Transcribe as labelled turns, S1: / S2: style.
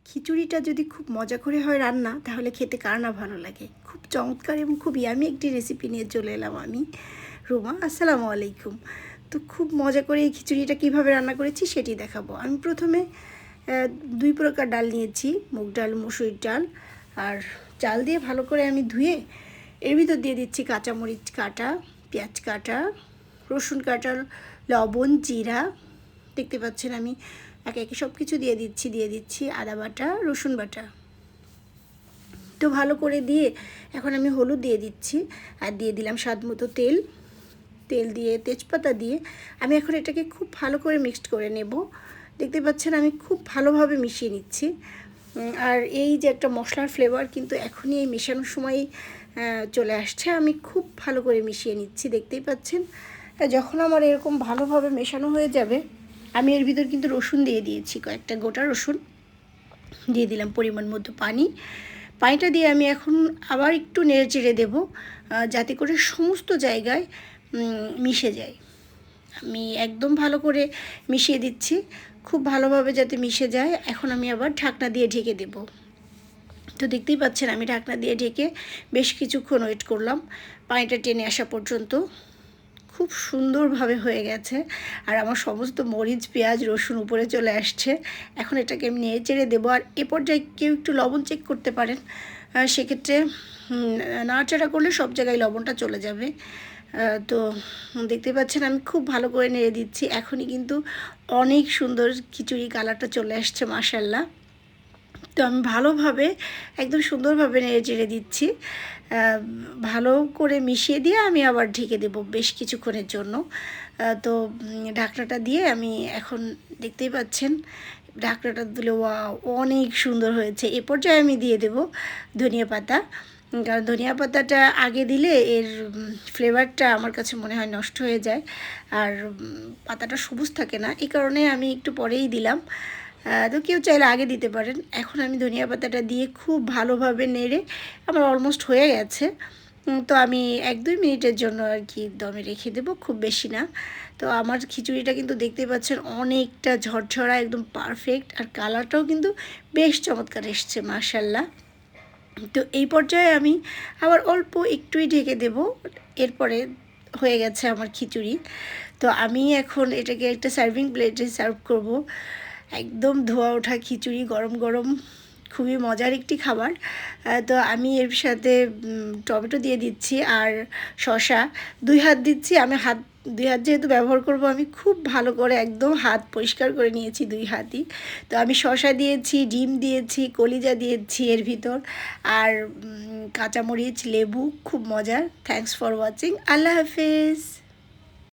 S1: খিচুড়িটা যদি খুব মজা করে হয় রান্না তাহলে খেতে কার না ভালো লাগে। খুব চমৎকার এবং খুব ইয়ামি একটি রেসিপি নিয়ে চলে এলাম আমি, রুমা। আসসালামু আলাইকুম। তো খুব মজা করে এই খিচুড়িটা কীভাবে রান্না করেছি সেটি দেখাবো। আমি প্রথমে দুই প্রকার ডাল নিয়েছি, মুগ ডাল, মসুর ডাল। আর চাল দিয়ে ভালো করে আমি ধুয়ে এর ভিতর দিয়ে দিচ্ছি কাঁচামরিচ কাটা, পেঁয়াজ কাটা, রসুন কাটা, লবণ, জিরা। দেখতে পাচ্ছেন আমি একে একে সব কিছু দিয়ে দিচ্ছি আদা বাটা, রসুন বাটা। তো ভালো করে দিয়ে এখন আমি হলুদ দিয়ে দিচ্ছি আর দিয়ে দিলাম স্বাদ মতো তেল দিয়ে তেজপাতা দিয়ে আমি এখন এটাকে খুব ভালো করে মিক্সড করে নেব। দেখতে পাচ্ছেন আমি খুব ভালোভাবে মিশিয়ে নিচ্ছি। আর এই যে একটা মশলার ফ্লেভার কিন্তু এখনই এই মেশানোর সময় চলে আসছে। আমি খুব ভালো করে মিশিয়ে নিচ্ছি, দেখতেই পাচ্ছেন। যখন আমার এরকম ভালোভাবে মেশানো হয়ে যাবে আমি এর ভিতর কিন্তু রসুন দিয়ে দিয়েছি, কয়েকটা গোটা রসুন দিয়ে দিলাম, পরিমাণ মতো পানিটা দিয়ে আমি এখন আবার একটু নেড়ে চেড়ে দেবো যাতে করে সমস্ত জায়গায় মিশে যায়। আমি একদম ভালো করে মিশিয়ে দিচ্ছি, খুব ভালোভাবে যাতে মিশে যায়। এখন আমি আবার ঢাকনা দিয়ে ঢেকে দেব। তো দেখতেই পাচ্ছেন আমি ঢাকনা দিয়ে ঢেকে বেশ কিছুক্ষণ ওয়েট করলাম, পানিটা টেনে আসা পর্যন্ত। খুব সুন্দরভাবে হয়ে গেছে আর আমার সমস্ত মরিচ, পেঁয়াজ, রসুন উপরে চলে আসছে। এখন এটাকে আমি নেড়ে চেড়ে দেবো। আর এ পর্যায়ে কেউ একটু লবণ চেক করতে পারেন, সেক্ষেত্রে নাড়াচাড়া করলে সব জায়গায় লবণটা চলে যাবে। তো দেখতে পাচ্ছেন আমি খুব ভালো করে নেড়ে দিচ্ছি। এখনই কিন্তু অনেক সুন্দর খিচুড়ি কালারটা চলে আসছে, মাশাআল্লাহ। তো আমি ভালোভাবে একদম সুন্দরভাবে নেড়ে চেড়ে দিচ্ছি। ভালো করে মিশিয়ে দিয়ে আমি আবার ঢেকে দেব বেশ কিছুক্ষণের জন্য। তো ঢাকনাটা দিয়ে আমি এখন দেখতেই পাচ্ছেন ঢাকনাটা দিলে অনেক সুন্দর হয়েছে। এ পর্যায়ে আমি দিয়ে দেব ধনিয়া পাতা, কারণ ধনিয়া পাতাটা আগে দিলে এর ফ্লেভারটা আমার কাছে মনে হয় নষ্ট হয়ে যায় আর পাতাটা সবুজ থাকে না, এই কারণে আমি একটু পরেই দিলাম। তো কেউ চাইলে আগে দিতে পারেন। এখন আমি ধনিয়া পাতাটা দিয়ে খুব ভালোভাবে নেড়ে আমার অলমোস্ট হয়ে গেছে। তো আমি 1-2 মিনিটের জন্য আর কি দমে রেখে দেবো, খুব বেশি না। তো আমার খিচুড়িটা কিন্তু দেখতেই পাচ্ছেন অনেকটা ঝরঝরা, একদম পারফেক্ট। আর কালারটাও কিন্তু বেশ চমৎকার এসছে, মাশাআল্লাহ। তো এই পর্যায়ে আমি আবার অল্প একটুই ঢেকে দেব, এরপরে হয়ে গেছে আমার খিচুড়ি। তো আমি এখন এটাকে একটা সার্ভিং প্লেটে সার্ভ করব। একদম ধোয়া ওঠা খিচুড়ি, গরম গরম, খুবই মজার একটি খাবার। তো আমি এর সাথে টমেটো দিয়ে দিচ্ছি আর শসা 2 হাত দিচ্ছি। আমি 2 হাত যেহেতু ব্যবহার করব, আমি খুব ভালো করে একদম হাত পরিষ্কার করে নিয়েছি 2 হাতই। তো আমি শসা দিয়েছি, ডিম দিয়েছি, কলিজা দিয়েছি এর ভিতর, আর কাঁচামরিচ, লেবু, খুব মজার। Thanks for watching. আল্লাহ হাফেজ।